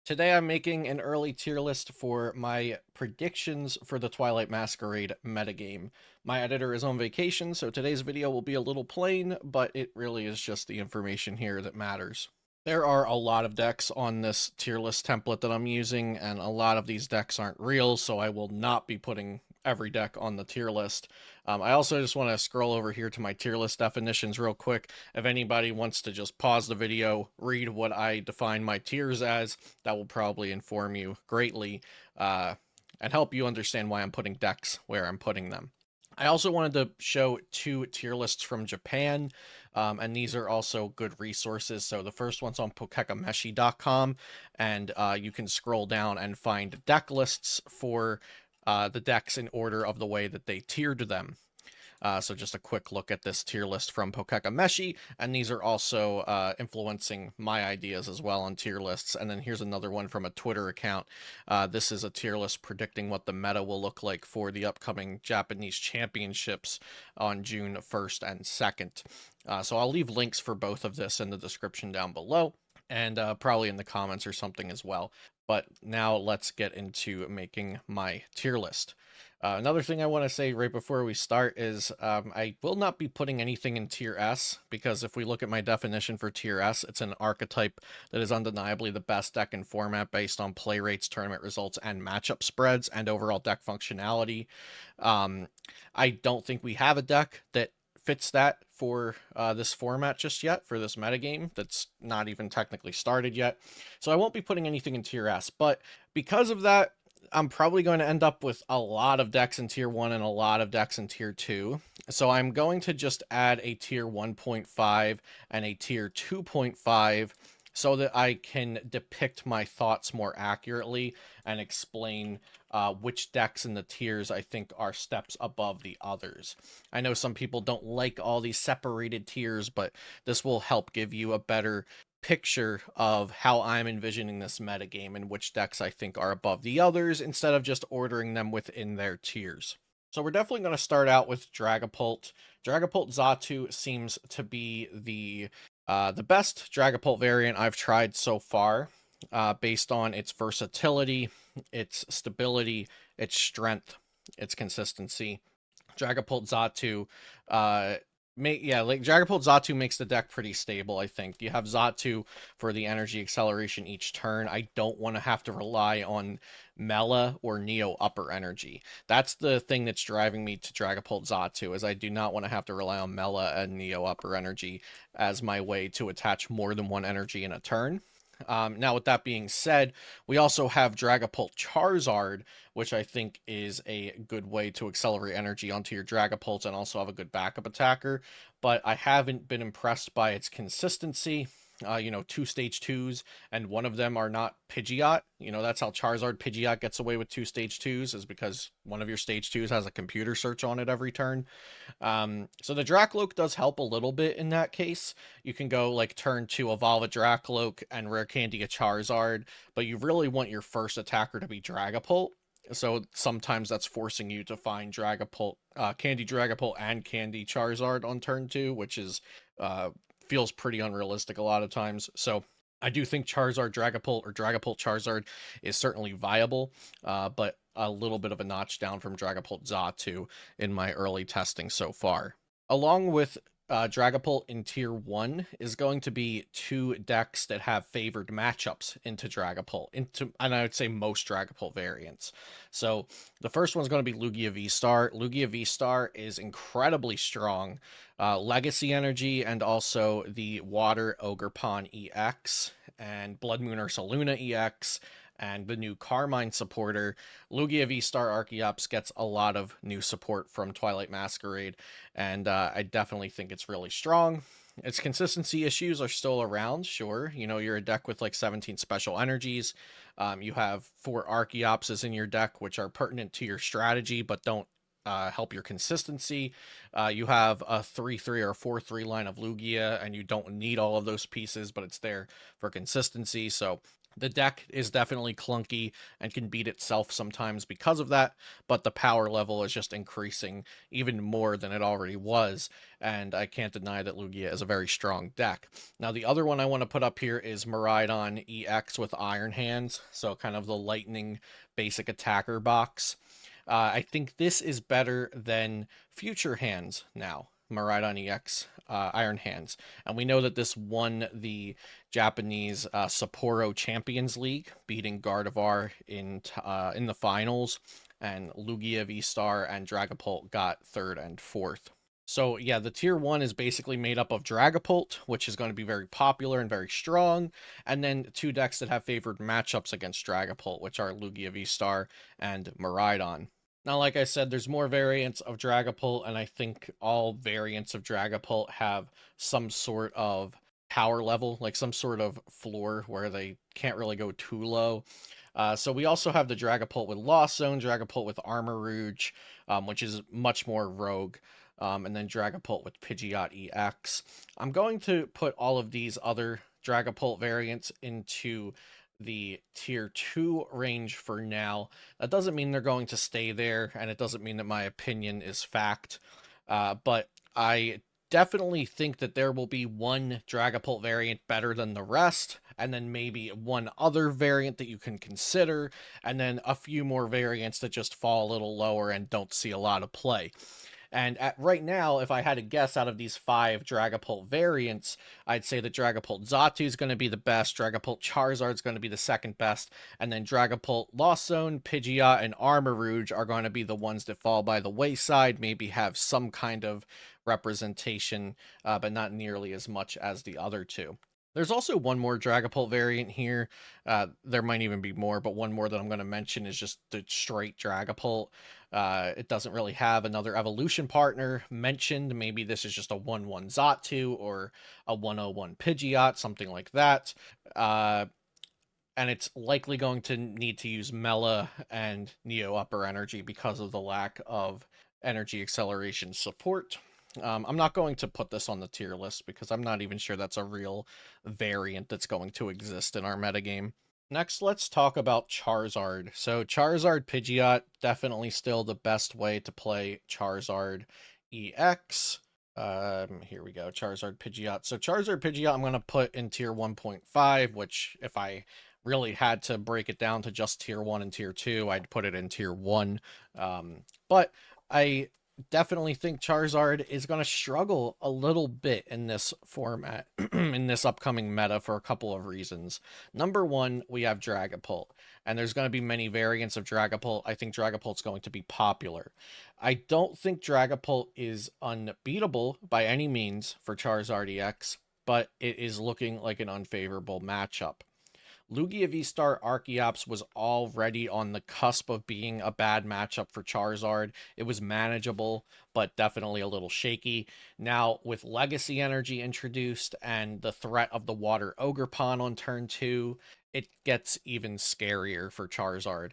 Today I'm making an early tier list for my predictions for the Twilight Masquerade metagame. My editor is on vacation, so today's video will be a little plain, but it really is just the information here that matters. There are a lot of decks on this tier list template that I'm using, and a lot of these decks aren't real, so I will not be putting every deck on the tier list. I also just want to scroll over here to my tier list definitions real quick. If anybody wants to just pause the video, read what I define my tiers as, that will probably inform you greatly and help you understand why I'm putting decks where I'm putting them. I also wanted to show two tier lists from Japan, and these are also good resources. So the first one's on Pokémon.com, and you can scroll down and find deck lists for the decks in order of the way that they tiered them. So just a quick look at this tier list from Pokémon, and these are also influencing my ideas as well on tier lists. And then here's another one from a Twitter account. This is a tier list predicting what the meta will look like for the upcoming Japanese championships on June 1st and 2nd. So I'll leave links for both of this in the description down below, and probably in the comments or something as well. But now let's get into making my tier list. Another thing I want to say right before we start is I will not be putting anything in tier S, because if we look at my definition for tier S, it's an archetype that is undeniably the best deck in format based on play rates, tournament results, and matchup spreads, and overall deck functionality. I don't think we have a deck that fits that for this format just yet, for this metagame that's not even technically started yet. So I won't be putting anything in tier S, but because of that, I'm probably going to end up with a lot of decks in tier 1 and a lot of decks in tier 2. So I'm going to just add a tier 1.5 and a tier 2.5 so that I can depict my thoughts more accurately and explain which decks in the tiers I think are steps above the others. I know some people don't like all these separated tiers, but this will help give you a better picture of how I'm envisioning this metagame and which decks I think are above the others, instead of just ordering them within their tiers. So we're definitely going to start out with Dragapult. Dragapult Xatu seems to be the best Dragapult variant I've tried so far, based on its versatility, its stability, its strength, its consistency. Dragapult Xatu Dragapult Xatu makes the deck pretty stable, I think. You have Xatu for the energy acceleration each turn. I don't want to have to rely on Mela or Neo Upper Energy. That's the thing that's driving me to Dragapult Xatu, is I do not want to have to rely on Mela and Neo Upper Energy as my way to attach more than one energy in a turn. Now, with that being said, we also have Dragapult Charizard, which I think is a good way to accelerate energy onto your Dragapults and also have a good backup attacker. But I haven't been impressed by its consistency. Two stage twos, and one of them are not Pidgeot. That's how Charizard Pidgeot gets away with two stage twos, is because one of your stage twos has a computer search on it every turn. So the Dracloak does help a little bit in that case. You can go like turn 2 evolve a Dracloak and rare candy a Charizard, but you really want your first attacker to be Dragapult. So sometimes that's forcing you to find Dragapult, Candy Dragapult and Candy Charizard on turn 2, which is feels pretty unrealistic a lot of times. So I do think Charizard Dragapult or Dragapult Charizard is certainly viable, but a little bit of a notch down from Dragapult Xatu in my early testing so far. Along with Dragapult in Tier 1 is going to be two decks that have favored matchups into Dragapult, and I would say most Dragapult variants. So the first one's going to be Lugia V-Star. Lugia V-Star is incredibly strong. Legacy Energy and also the Water Ogerpon EX and Blood Moon Ursaluna EX and the new Carmine supporter. Lugia V-Star Archeops gets a lot of new support from Twilight Masquerade, and I definitely think it's really strong. Its consistency issues are still around, sure. You're a deck with like 17 special energies. You have 4 Archeopses in your deck, which are pertinent to your strategy, but don't help your consistency. You have a 3-3 or 4-3 line of Lugia, and you don't need all of those pieces, but it's there for consistency. So The deck is definitely clunky and can beat itself sometimes because of that, but the power level is just increasing even more than it already was, and I can't deny that Lugia is a very strong deck. Now, the other one I want to put up here is Miraidon EX with Iron Hands, so kind of the lightning basic attacker box. I think this is better than Future Hands now. Miraidon EX, Iron Hands. And we know that this won the Japanese Sapporo Champions League, beating Gardevoir in the finals, and Lugia V-Star and Dragapult got third and fourth. So yeah, the tier 1 is basically made up of Dragapult, which is going to be very popular and very strong, and then two decks that have favored matchups against Dragapult, which are Lugia V-Star and Miraidon. Now, like I said, there's more variants of Dragapult, and I think all variants of Dragapult have some sort of power level, like some sort of floor where they can't really go too low. So we also have the Dragapult with Lost Zone, Dragapult with Armor Rouge, which is much more rogue, and then Dragapult with Pidgeot EX. I'm going to put all of these other Dragapult variants into the tier 2 range for now. That doesn't mean they're going to stay there, and it doesn't mean that my opinion is fact. But I definitely think that there will be one Dragapult variant better than the rest, and then maybe one other variant that you can consider, and then a few more variants that just fall a little lower and don't see a lot of play. And right now, if I had to guess out of these 5 Dragapult variants, I'd say that Dragapult Xatu is going to be the best, Dragapult Charizard is going to be the second best, and then Dragapult Lost Zone, Pidgeot, and Armor Rouge are going to be the ones that fall by the wayside, maybe have some kind of representation, but not nearly as much as the other two. There's also one more Dragapult variant here. There might even be more, but one more that I'm going to mention is just the straight Dragapult. It doesn't really have another evolution partner mentioned. Maybe this is just a 1-1 Xatu or a 101 Pidgeot, something like that. And it's likely going to need to use Mela and Neo Upper Energy because of the lack of energy acceleration support. I'm not going to put this on the tier list because I'm not even sure that's a real variant that's going to exist in our metagame. Next, let's talk about Charizard. So Charizard Pidgeot, definitely still the best way to play Charizard EX. Here we go, Charizard Pidgeot. So Charizard Pidgeot I'm going to put in tier 1.5, which if I really had to break it down to just tier 1 and tier 2, I'd put it in tier 1. But I definitely think Charizard is going to struggle a little bit in this format, in this upcoming meta, for a couple of reasons. Number one, we have Dragapult, and there's going to be many variants of Dragapult. I think Dragapult's going to be popular. I don't think Dragapult is unbeatable by any means for Charizard EX, but it is looking like an unfavorable matchup. Lugia V-Star Archeops was already on the cusp of being a bad matchup for Charizard. It was manageable, but definitely a little shaky. Now, with Legacy Energy introduced and the threat of the Water Ogerpon on turn 2, it gets even scarier for Charizard.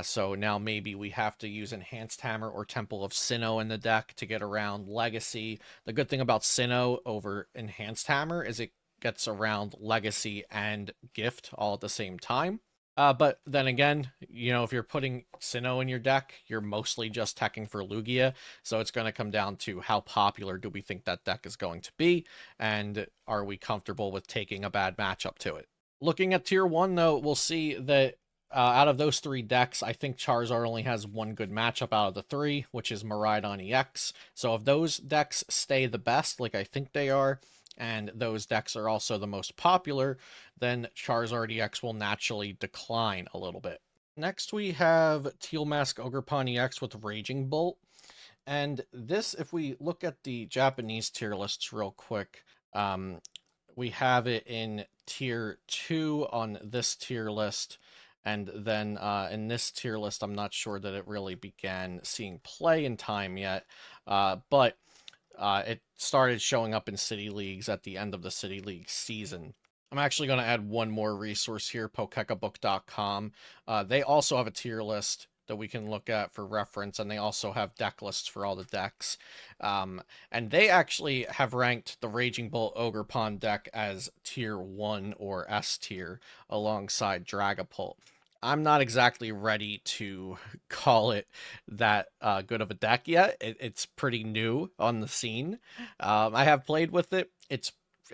So now maybe we have to use Enhanced Hammer or Temple of Sinnoh in the deck to get around Legacy. The good thing about Sinnoh over Enhanced Hammer is it gets around Legacy and Gift all at the same time. But then again, if you're putting Sinnoh in your deck, you're mostly just teching for Lugia, so it's going to come down to how popular do we think that deck is going to be, and are we comfortable with taking a bad matchup to it. Looking at tier 1, though, we'll see that out of those 3 decks, I think Charizard only has one good matchup out of the 3, which is Miraidon EX. So if those decks stay the best, like I think they are, and those decks are also the most popular, then Charizard EX will naturally decline a little bit. Next, we have Teal Mask Ogerpon EX with Raging Bolt. And this, if we look at the Japanese tier lists real quick, we have it in tier 2 on this tier list. And then in this tier list, I'm not sure that it really began seeing play in time yet. But it started showing up in City Leagues at the end of the City League season. I'm actually going to add one more resource here, Pokekabook.com. They also have a tier list that we can look at for reference, and they also have deck lists for all the decks. And they actually have ranked the Raging Bolt Ogerpon deck as tier 1 or S tier alongside Dragapult. I'm not exactly ready to call it that good of a deck yet. It's pretty new on the scene. I have played with it. It's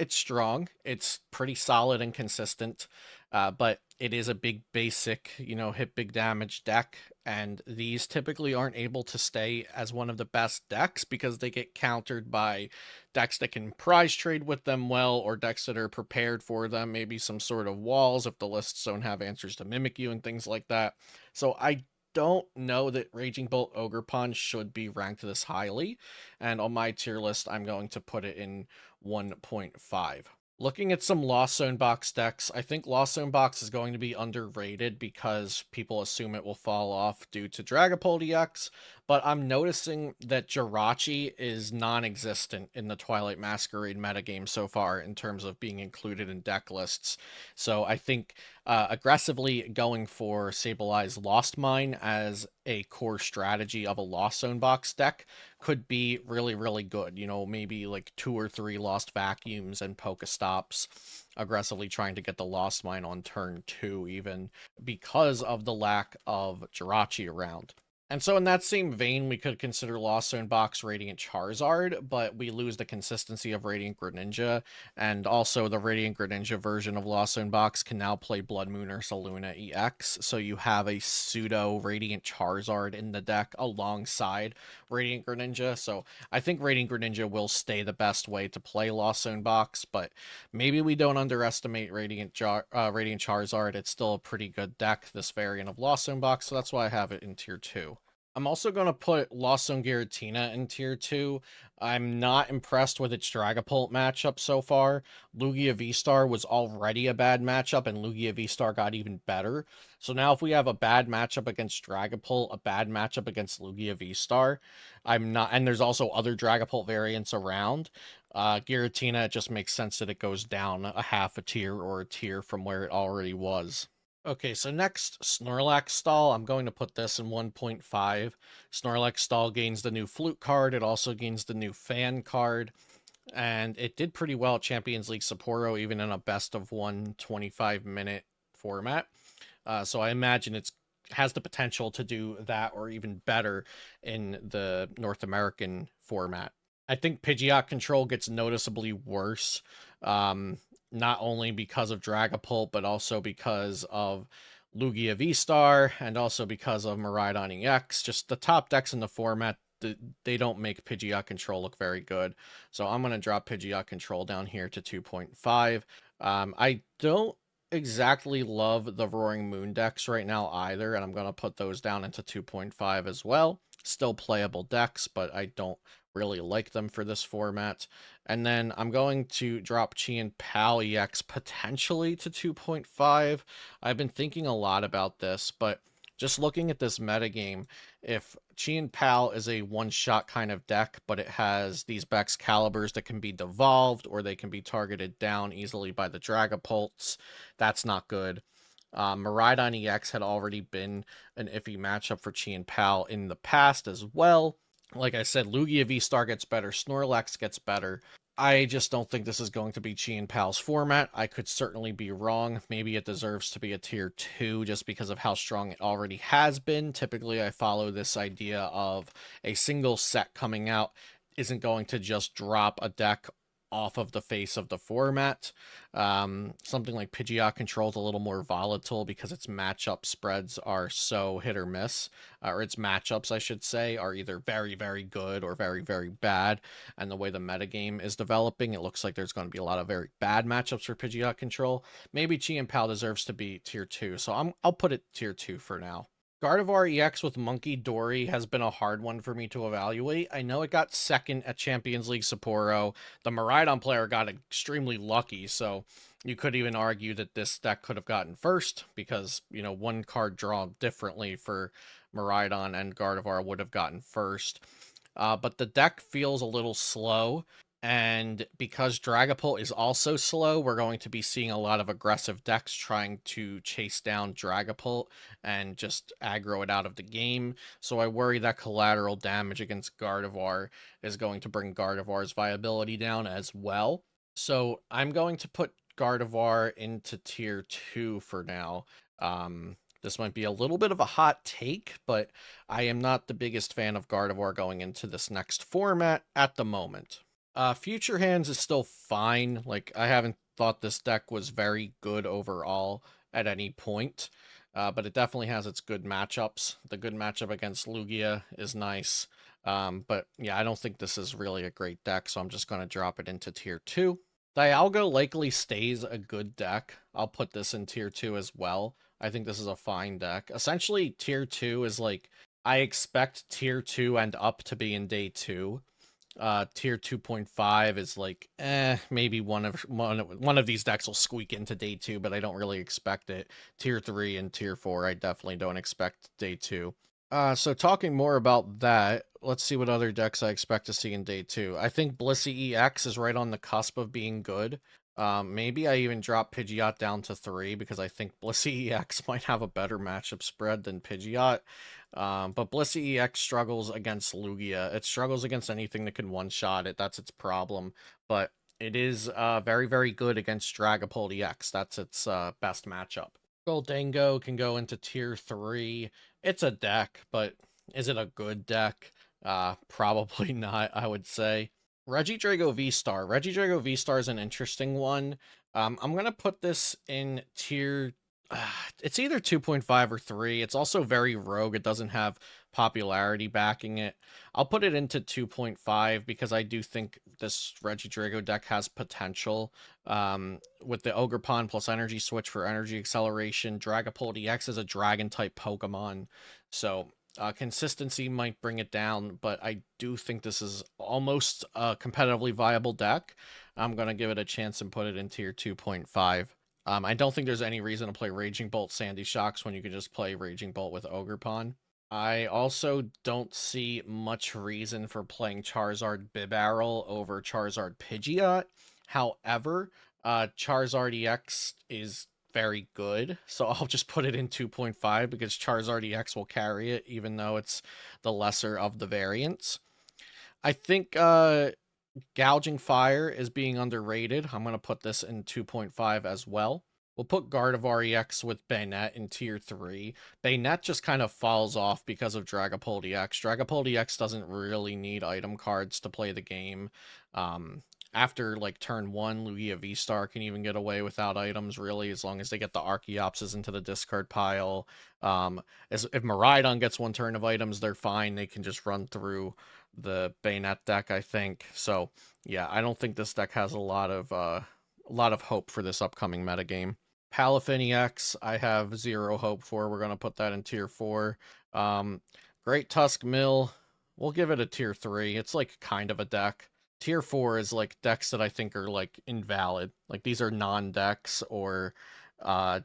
strong. It's pretty solid and consistent. But it is a big basic, hit big damage deck, and these typically aren't able to stay as one of the best decks because they get countered by decks that can prize trade with them well, or decks that are prepared for them, maybe some sort of walls if the lists don't have answers to mimic you and things like that. So I don't know that Raging Bolt Ogerpon should be ranked this highly, and on my tier list, I'm going to put it in 1.5. Looking at some Lost Zone box decks, I think Lost Zone box is going to be underrated because people assume it will fall off due to Dragapult EX, but I'm noticing that Jirachi is non-existent in the Twilight Masquerade metagame so far in terms of being included in deck lists. So I think aggressively going for Sableye Lost Mine as a core strategy of a Lost Zone box deck could be really, really good. Maybe like 2 or 3 Lost Vacuums and Pokestops, aggressively trying to get the Lost Mine on turn 2, even because of the lack of Jirachi around. And so in that same vein, we could consider Lost Zone Box Radiant Charizard, but we lose the consistency of Radiant Greninja, and also the Radiant Greninja version of Lost Zone Box can now play Blood Moon or Saluna EX, so you have a pseudo Radiant Charizard in the deck alongside Radiant Greninja, so I think Radiant Greninja will stay the best way to play Lost Zone Box, but maybe we don't underestimate Radiant Charizard. It's still a pretty good deck, this variant of Lost Zone Box, so that's why I have it in tier 2. I'm also going to put Lost Zone Giratina in tier 2. I'm not impressed with its Dragapult matchup so far. Lugia V-Star was already a bad matchup, and Lugia V-Star got even better. So now if we have a bad matchup against Dragapult, a bad matchup against Lugia V-Star, I'm not, and there's also other Dragapult variants around. Giratina, it just makes sense that it goes down a half a tier or a tier from where it already was. Okay, so next, Snorlax Stall. I'm going to put this in 1.5. Snorlax Stall gains the new Flute card. It also gains the new Fan card. And it did pretty well at Champions League Sapporo, even in a best of 1 25-minute format. So I imagine it's has the potential to do that or even better in the North American format. I think Pidgeot control gets noticeably worse, not only because of Dragapult, but also because of Lugia V-Star, and also because of Miraidon EX. Just the top decks in the format, they don't make Pidgeot control look very good. So I'm going to drop Pidgeot control down here to 2.5. I don't exactly love the Roaring Moon decks right now either, and I'm going to put those down into 2.5 as well. Still playable decks, but I don't really like them for this format. And then I'm going to drop Chien-Pao EX potentially to 2.5. I've been thinking a lot about this, but just looking at this metagame, if Chien-Pao is a one-shot kind of deck, but it has these Bex Caliburs that can be devolved, or they can be targeted down easily by the Dragapults, that's not good. Miraidon EX had already been an iffy matchup for Chien-Pao in the past as well. Like I said, Lugia V-Star gets better, Snorlax gets better. I just don't think this is going to be Chien-Pao's format. I could certainly be wrong. Maybe it deserves to be a tier 2 just because of how strong it already has been. Typically, I follow this idea of a single set coming out isn't going to just drop a deck off of the face of the format. Something like Pidgeot Control is a little more volatile because its matchup spreads are so hit or miss, or its matchups, I should say, are either very, very good or very, very bad. And the way the metagame is developing, it looks like there's going to be a lot of very bad matchups for Pidgeot Control. Maybe Chien-Pao deserves to be tier 2, so I'll put it tier 2 for now. Gardevoir EX with Monkey Dory has been a hard one for me to evaluate. I know it got second at Champions League Sapporo. The Miraidon player got extremely lucky, so you could even argue that this deck could have gotten first because, one card draw differently for Miraidon and Gardevoir would have gotten first. But the deck feels a little slow. And because Dragapult is also slow, we're going to be seeing a lot of aggressive decks trying to chase down Dragapult and just aggro it out of the game. So I worry that collateral damage against Gardevoir is going to bring Gardevoir's viability down as well. So I'm going to put Gardevoir into tier 2 for now. This might be a little bit of a hot take, but I am not the biggest fan of Gardevoir going into this next format at the moment. Future Hands is still fine. Like, I haven't thought this deck was very good overall at any point, but it definitely has its good matchups. The good matchup against Lugia is nice. But yeah, I don't think this is really a great deck, so I'm just going to drop it into tier 2. Dialga likely stays a good deck. I'll put this in tier 2 as well. I think this is a fine deck. Essentially, tier 2 is like, I expect tier 2 and up to be in day 2. Tier 2.5 is like, maybe one of these decks will squeak into day 2, but I don't really expect it. Tier 3 and tier 4, I definitely don't expect day 2. So talking more about that, let's see what other decks I expect to see in day 2. I think Blissey EX is right on the cusp of being good. Maybe I even drop Pidgeot down to 3 because I think Blissey EX might have a better matchup spread than Pidgeot. But Blissey EX struggles against Lugia. It struggles against anything that can one-shot it. That's its problem. But it is very, very good against Dragapult EX. That's its best matchup. Goldango can go into tier 3. It's a deck, but is it a good deck? Probably not, I would say. Regidrago V-Star. Regidrago V-Star is an interesting one. I'm going to put this in tier... it's either 2.5 or 3. It's also very rogue. It doesn't have popularity backing it. I'll put it into 2.5 because I do think this Regidrago deck has potential. With the Ogerpon plus Energy Switch for Energy Acceleration, Dragapult EX is a Dragon-type Pokemon, so consistency might bring it down, but I do think this is almost a competitively viable deck. I'm going to give it a chance and put it in tier 2.5. I don't think there's any reason to play Raging Bolt Sandy Shocks when you can just play Raging Bolt with Ogerpon. I also don't see much reason for playing Charizard Bibarel over Charizard Pidgeot. However, Charizard EX is very good, so I'll just put it in 2.5 because Charizard EX will carry it, even though it's the lesser of the variants. I think Gouging Fire is being underrated. I'm going to put this in 2.5 as well. We'll put Gardevoir EX with Banette in tier 3. Banette just kind of falls off because of Dragapult EX. Dragapult EX doesn't really need item cards to play the game. After like turn 1, Lugia V-Star can even get away without items, really, as long as they get the Archeopsis into the discard pile. If Miraidon gets one turn of items, they're fine. They can just run through the Banette deck, I think. So yeah, I don't think this deck has a lot of hope for this upcoming metagame. Palafin EX, I have zero hope for. We're gonna put that in tier 4. Great Tusk Mill, we'll give it a tier 3. It's like kind of a deck. Tier 4 is like decks that I think are like invalid. Like these are non-decks or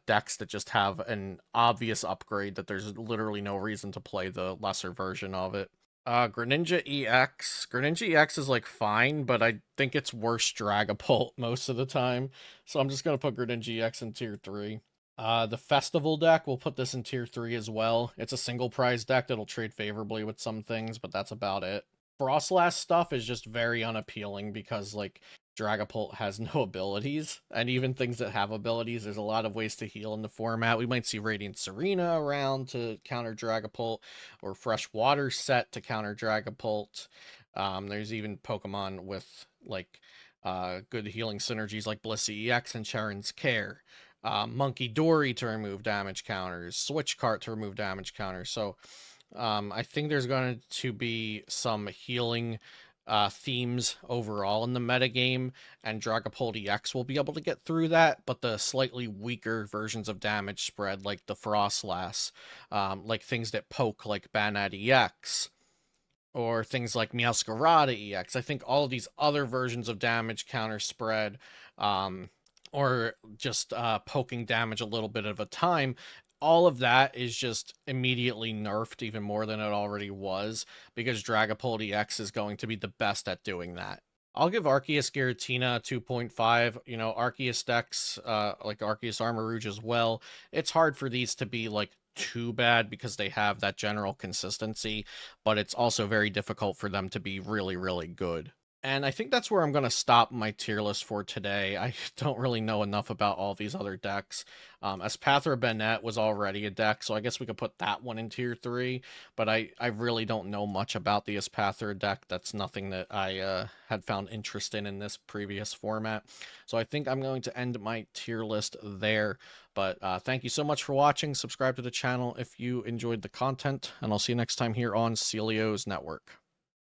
decks that just have an obvious upgrade that there's literally no reason to play the lesser version of it. Greninja EX. Greninja EX is like fine, but I think it's worse Dragapult most of the time. So I'm just gonna put Greninja EX in tier 3. The Festival deck, we'll put this in tier 3 as well. It's a single prize deck that'll trade favorably with some things, but that's about it. Frostlass stuff is just very unappealing because, like, Dragapult has no abilities, and even things that have abilities, there's a lot of ways to heal in the format. We might see Radiant Serena around to counter Dragapult, or Fresh Water set to counter Dragapult. There's even Pokemon with, like, good healing synergies like Blissey EX and Charon's Care. Monkey Dory to remove damage counters, Switch Cart to remove damage counters. So I think there's going to be some healing themes overall in the metagame, and Dragapult EX will be able to get through that, but the slightly weaker versions of damage spread, like the Frostlass, like things that poke, like Banat EX, or things like Meowscarada EX. I think all of these other versions of damage counter spread, or just poking damage a little bit at a time, all of that is just immediately nerfed even more than it already was, because Dragapult EX is going to be the best at doing that. I'll give Arceus Giratina 2.5. You know, Arceus decks, like Arceus Armarouge as well. It's hard for these to be like too bad because they have that general consistency, but it's also very difficult for them to be really, really good. And I think that's where I'm going to stop my tier list for today. I don't really know enough about all these other decks. Espathra Bennett was already a deck, so I guess we could put that one in tier 3. But I really don't know much about the Espathra deck. That's nothing that I had found interest in this previous format. So I think I'm going to end my tier list there. But thank you so much for watching. Subscribe to the channel if you enjoyed the content, and I'll see you next time here on Celio's Network.